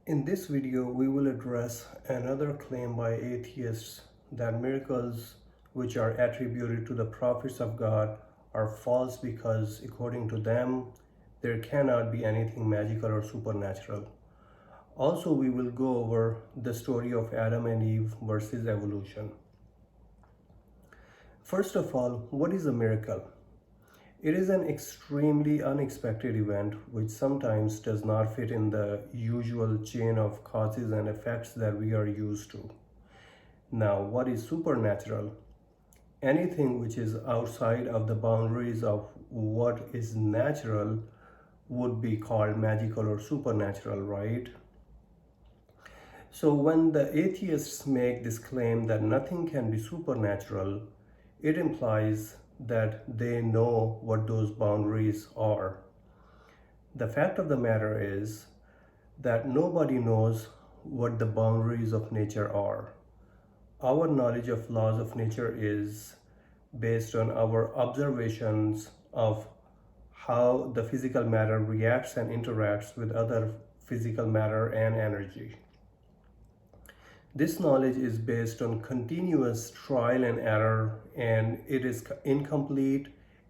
In this video, we will address another claim by atheists that miracles which are attributed to the prophets of God are false because, according to them, there cannot be anything magical or supernatural. Also, we will go over the story of Adam and Eve versus evolution. First of all, what is a miracle? It is an extremely unexpected event which sometimes does not fit in the usual chain of causes and effects that we are used to. Now, what is supernatural? Anything which is outside of the boundaries of what is natural would be called magical or supernatural, right? So, when the atheists make this claim that nothing can be supernatural, it implies that they know what those boundaries are. The fact of the matter is that nobody knows what the boundaries of nature are. Our knowledge of laws of nature is based on our observations of how the physical matter reacts and interacts with other physical matter and energy. This knowledge is based on continuous trial and error, and it is incomplete,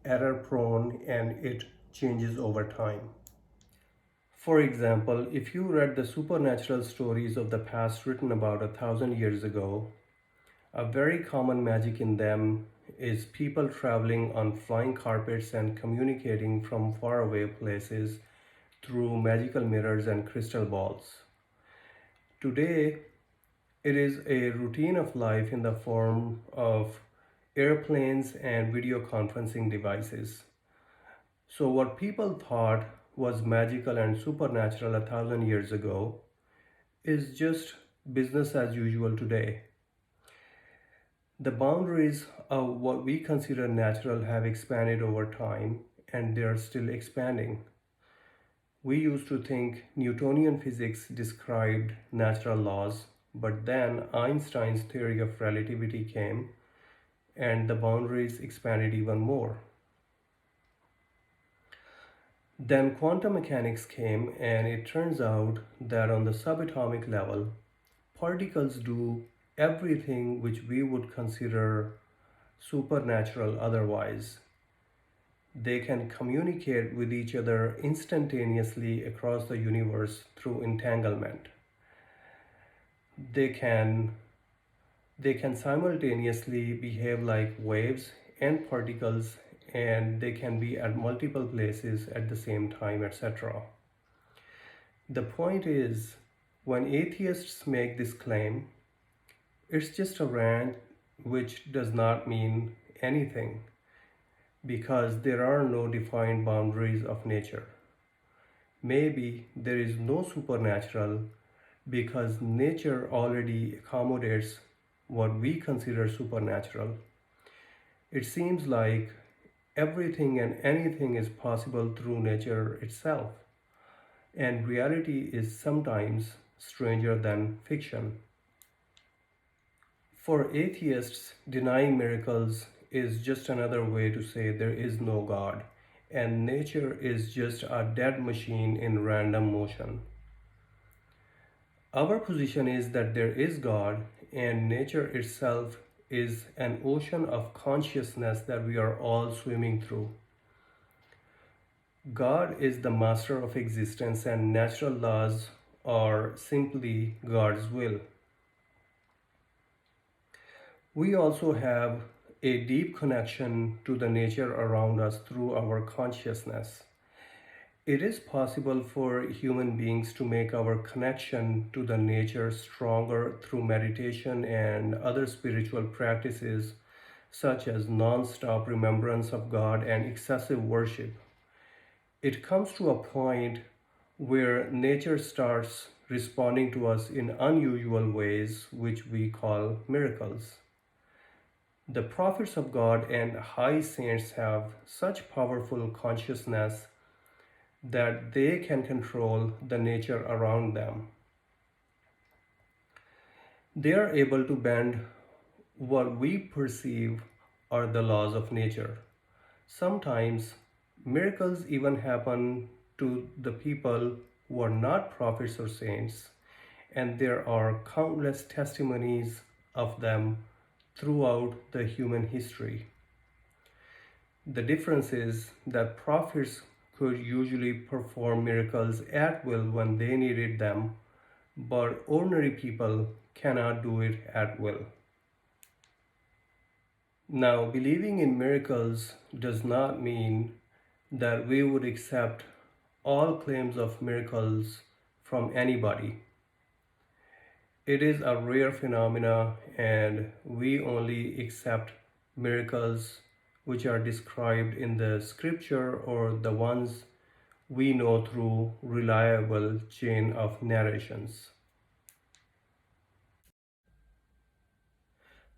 error prone, and it changes over time. For example, if you read the supernatural stories of the past written about 1,000 years ago, a very common magic in them is people traveling on flying carpets and communicating from faraway places through magical mirrors and crystal balls. Today, it is a routine of life in the form of airplanes and video conferencing devices. So, what people thought was magical and supernatural 1,000 years ago is just business as usual today. The boundaries of what we consider natural have expanded over time and they are still expanding. We used to think Newtonian physics described natural laws, but then Einstein's theory of relativity came and the boundaries expanded even more. Then quantum mechanics came, and it turns out that on the subatomic level, particles do everything which we would consider supernatural otherwise. They can communicate with each other instantaneously across the universe through entanglement. They can they can simultaneously behave like waves and particles, and they can be at multiple places at the same time, etc. The point is, when atheists make this claim, it's just a rant which does not mean anything because there are no defined boundaries of nature. Maybe there is no supernatural because nature already accommodates what we consider supernatural. It seems like everything and anything is possible through nature itself, and reality is sometimes stranger than fiction. For atheists, denying miracles is just another way to say there is no God, and nature is just a dead machine in random motion. Our position is that there is God, and nature itself is an ocean of consciousness that we are all swimming through. God is the master of existence, and natural laws are simply God's will. We also have a deep connection to the nature around us through our consciousness. It is possible for human beings to make our connection to the nature stronger through meditation and other spiritual practices, such as non stop remembrance of God and excessive worship. It comes to a point where nature starts responding to us in unusual ways, which we call miracles. The prophets of God and high saints have such powerful consciousness that they can control the nature around them. They are able to bend what we perceive are the laws of nature. Sometimes miracles even happen to the people who are not prophets or saints, and there are countless testimonies of them throughout the human history. The difference is that prophets could usually perform miracles at will when they needed them, but ordinary people cannot do it at will. Now, believing in miracles does not mean that we would accept all claims of miracles from anybody. It is a rare phenomena, and we only accept miracles which are described in the scripture or the ones we know through reliable chain of narrations.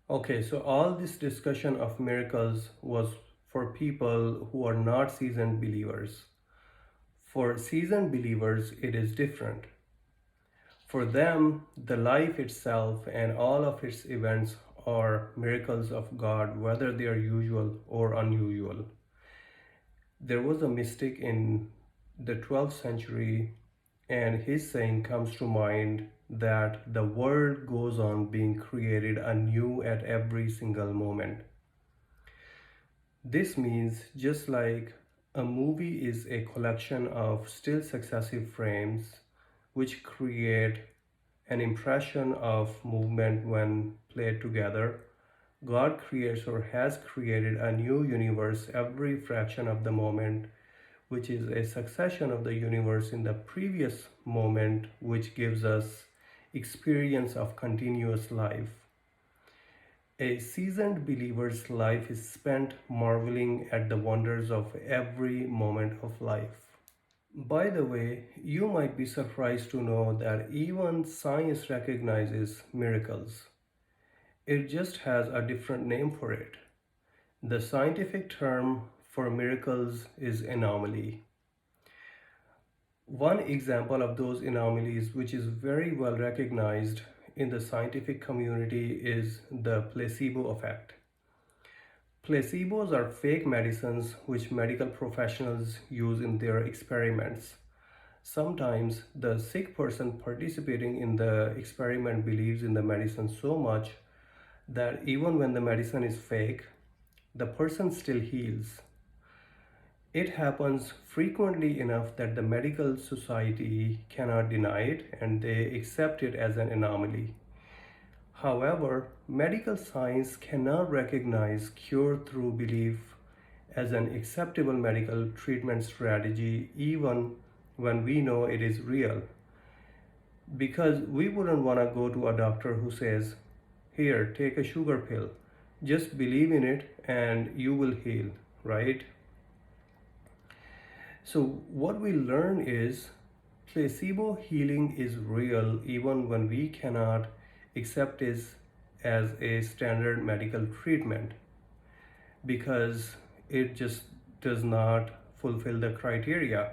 Okay, so all this discussion of miracles was for people who are not seasoned believers. For seasoned believers, it is different. For them, the life itself and all of its events are miracles of God, whether they are usual or unusual. There was a mystic in the 12th century, and his saying comes to mind that the world goes on being created anew at every single moment. This means just like a movie is a collection of still successive frames which create an impression of movement when played together, God creates or has created a new universe every fraction of the moment, which is a succession of the universe in the previous moment, which gives us experience of continuous life. A seasoned believer's life is spent marveling at the wonders of every moment of life. By the way, you might be surprised to know that even science recognizes miracles. It just has a different name for it. The scientific term for miracles is anomaly. One example of those anomalies, which is very well recognized in the scientific community, is the placebo effect. Placebos are fake medicines which medical professionals use in their experiments. Sometimes the sick person participating in the experiment believes in the medicine so much that even when the medicine is fake, the person still heals. It happens frequently enough that the medical society cannot deny it and they accept it as an anomaly. However, medical science cannot recognize cure through belief as an acceptable medical treatment strategy even when we know it is real. Because we wouldn't want to go to a doctor who says, "Here, take a sugar pill. Just believe in it and you will heal," right? So, what we learn is placebo healing is real even when we cannot accept it as a standard medical treatment because it just does not fulfill the criteria.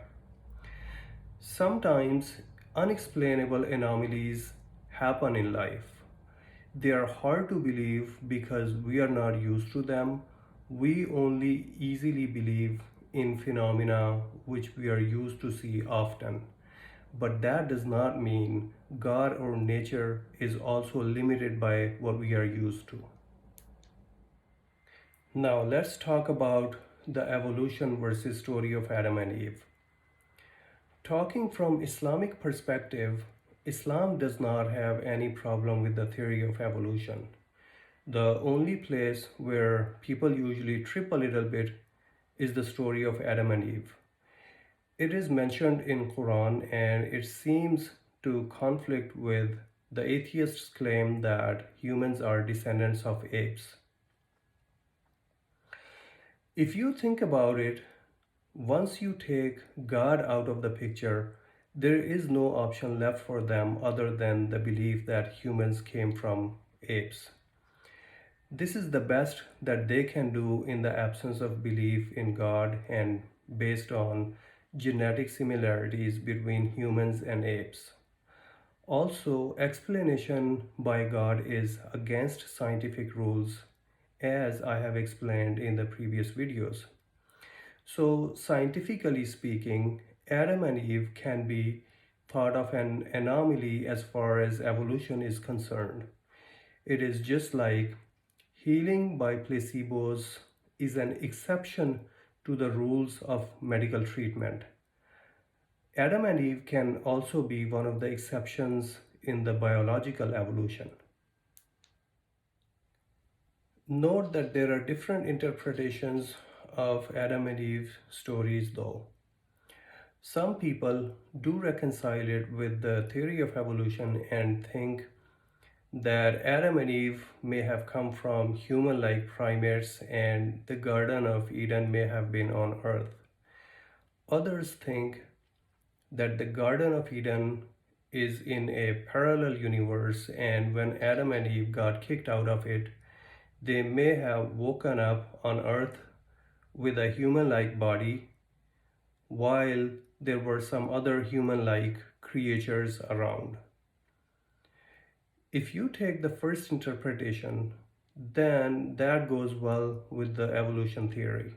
Sometimes unexplainable anomalies happen in life. They are hard to believe because we are not used to them. We only easily believe in phenomena which we are used to see often. But that does not mean God or nature is also limited by what we are used to. Now let's talk about the evolution versus story of Adam and Eve. Talking from Islamic perspective, Islam does not have any problem with the theory of evolution. The only place where people usually trip a little bit is the story of Adam and Eve. It is mentioned in Quran and it seems to conflict with the atheists' claim that humans are descendants of apes. If you think about it, once you take God out of the picture, there is no option left for them other than the belief that humans came from apes. This is the best that they can do in the absence of belief in God and based on genetic similarities between humans and apes. Also, explanation by God is against scientific rules, as I have explained in the previous videos. So, scientifically speaking, Adam and Eve can be thought of an anomaly as far as evolution is concerned. It is just like healing by placebos is an exception to the rules of medical treatment. Adam and Eve can also be one of the exceptions in the biological evolution. Note that there are different interpretations of Adam and Eve stories though. Some people do reconcile it with the theory of evolution and think that Adam and Eve may have come from human-like primates and the Garden of Eden may have been on Earth. Others think that the Garden of Eden is in a parallel universe, and when Adam and Eve got kicked out of it, they may have woken up on Earth with a human-like body while there were some other human-like creatures around. If you take the first interpretation, then that goes well with the evolution theory.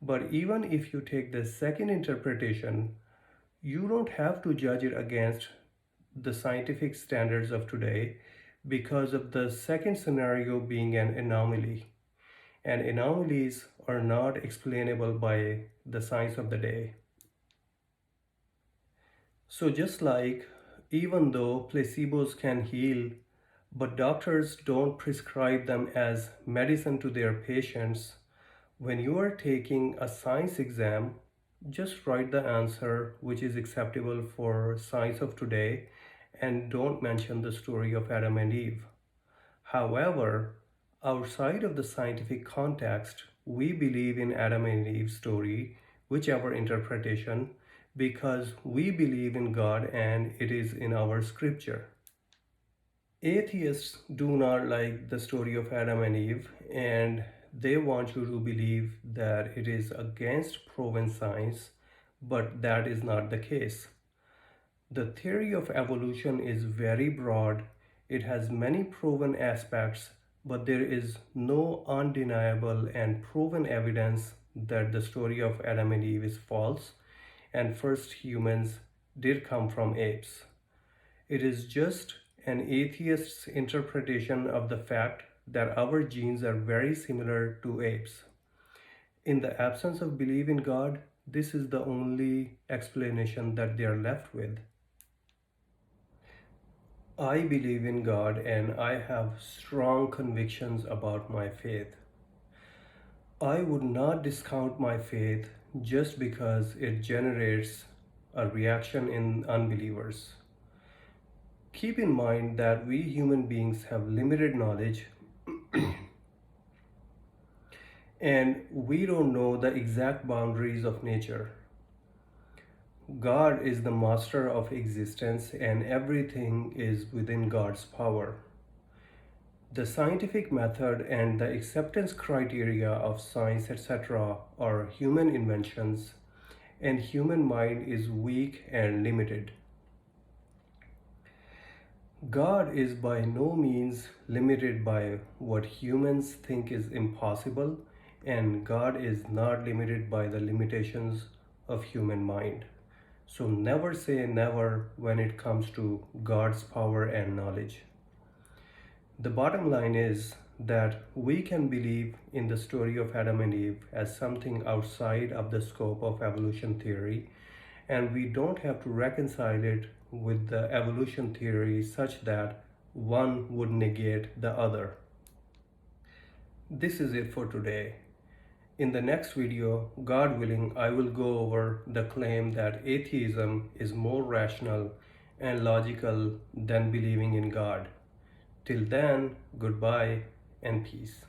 But even if you take the second interpretation, you don't have to judge it against the scientific standards of today because of the second scenario being an anomaly. And anomalies are not explainable by the science of the day. So just like even though placebos can heal, but doctors don't prescribe them as medicine to their patients, when you are taking a science exam, just write the answer which is acceptable for science of today and don't mention the story of Adam and Eve. However, outside of the scientific context, we believe in Adam and Eve's story, whichever interpretation, because we believe in God and it is in our scripture. Atheists do not like the story of Adam and Eve, and they want you to believe that it is against proven science, but that is not the case. The theory of evolution is very broad. It has many proven aspects, but there is no undeniable and proven evidence that the story of Adam and Eve is false and first humans did come from apes. It is just an atheist's interpretation of the fact that our genes are very similar to apes. In the absence of belief in God, this is the only explanation that they are left with. I believe in God and I have strong convictions about my faith. I would not discount my faith just because it generates a reaction in unbelievers. Keep in mind that we human beings have limited knowledge and we don't know the exact boundaries of nature. God is the master of existence and everything is within God's power. The scientific method and the acceptance criteria of science, etc., are human inventions, and human mind is weak and limited. God is by no means limited by what humans think is impossible, and God is not limited by the limitations of human mind. So never say never when it comes to God's power and knowledge. The bottom line is that we can believe in the story of Adam and Eve as something outside of the scope of evolution theory, and we don't have to reconcile it with the evolution theory such that one would negate the other. This is it for today. In the next video, God willing, I will go over the claim that atheism is more rational and logical than believing in God. Till then, goodbye and peace.